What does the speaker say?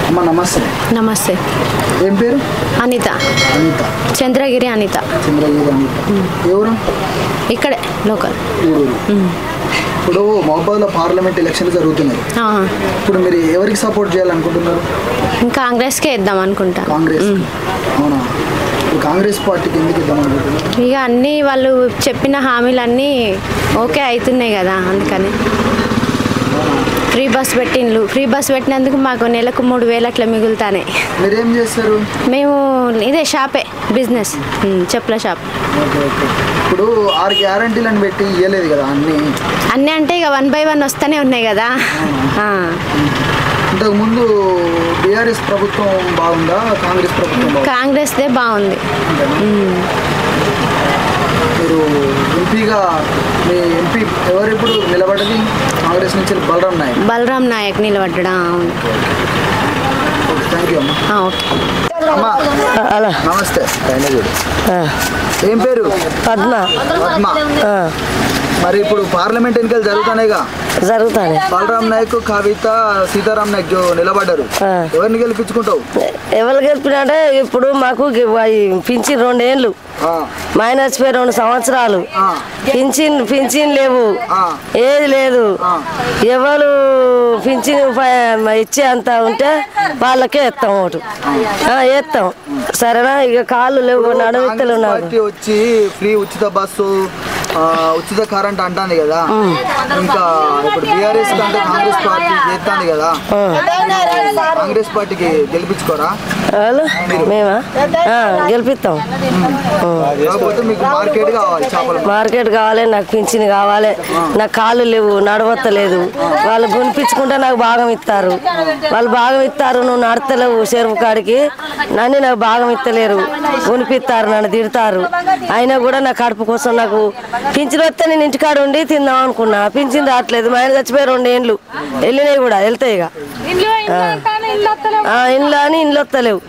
అమ్మ నమస్తే. నమస్తే. ఏం పేరు? అనిత. అనిత. చంద్రగిరి అనిత. చంద్రగిరి అనిత. ఎవరు? ఇక్కడే లోకల్. ఇప్పుడు మహబూబాబాద్లో పార్లమెంట్ ఎలక్షన్లు జరుగుతున్నాయి. ఇప్పుడు మీరు ఎవరికి సపోర్ట్ చేయాలనుకుంటున్నారు? కాంగ్రెస్కే ఇద్దాం అనుకుంటా. కాంగ్రెస్. అవునా? కాంగ్రెస్ పార్టీకి ఎందుకు ఇద్దాం అనుకుంటున్నారు? ఇక అన్నీ వాళ్ళు చెప్పిన హామీలన్నీ ఓకే అవుతున్నాయి కదా, అందుకని. ఫ్రీ బస్ పెట్టినందుకు మాకు నెలకు 3,000 అట్లా మిగులుతానే. మీరేం చేస్తారు? మేము ఇదే షాపే, బిజినెస్, చెప్పుల షాప్. ఇప్పుడు 6 గ్యారంటీలను పెట్టి ఇవ్వలేదు కదా అన్నీ అంటే ఇక 1 by 1 వస్తూనే ఉన్నాయి కదా. ఇంతకుముందు బీఆర్ఎస్ ప్రభుత్వం బాగుందా, కాంగ్రెస్ ప్రభుత్వం? కాంగ్రెస్దే బాగుంది. మీరు ఎంపీగా మీ ఎంపీ ఎవరు ఇప్పుడు నిలబడ్డది? కాంగ్రెస్ నుంచి బలరాం నాయక్ నిలబడ్డా. థ్యాంక్ యూ అమ్మా. అమ్మా నమస్తే. ఏం పేరు? పద్మ. మరి ఇప్పుడు పార్లమెంట్ ఎన్నికలు జరుగుతానేగా? జరుగుతాయి. బలరాం నాయక్, కవిత, సీతారాం నాయక్ నిలబడ్డారు. ఎవరిని గెలిపించుకుంటావు? ఎవరు గెలిపినంటే ఇప్పుడు మాకు పింఛన్ 2 ఏళ్ళు, మైనస్ 2 సంవత్సరాలు, పింఛన్ లేవు, ఏది లేదు. ఎవరు పింఛన్ ఇచ్చే అంత ఉంటే వాళ్ళకే ఎత్తాం ఓటు, ఎత్తాం. సరేనా? ఇక కాళ్ళు లేవు, నడుమిత్తలు వచ్చి ఫ్రీ ఉచిత బస్సు, ఉచిత కరెంట్ అంటాను కదా. ఇంకా ఇప్పుడు బీఆర్ఎస్ కంటే కాంగ్రెస్ పార్టీ చేస్తాను కదా, కాంగ్రెస్ పార్టీకి గెలిపించుకోరా? మేమా గెలిపిస్తాం. కాకపోతే మీకు మార్కెట్ కావాలి, మార్కెట్ కావాలి, నాకు పింఛన్ కావాలి, నాకు కాళ్ళు లేవు, నడవత్తలేదు. వాళ్ళు గునిపించుకుంటే నాకు భాగం ఇస్తారు, వాళ్ళు భాగం ఇస్తారు. నువ్వు నడతలేవు చెరువు కాడికి, నన్ను నాకు భాగం ఇస్తలేరు, గునిపిస్తారు, నన్ను తిడతారు. అయినా కూడా నా కడుపు కోసం నాకు పింఛన్ వస్తే నేను ఇంటికాడ ఉండి తిందాం అనుకున్నా. పింఛన్ రావట్లేదు. మా ఆయన చచ్చిపోయి 2 ఏళ్ళు వెళ్ళినాయి కూడా, వెళ్తాయి ఇక. ఇండ్లు అని ఇండ్లు వస్తలేవు.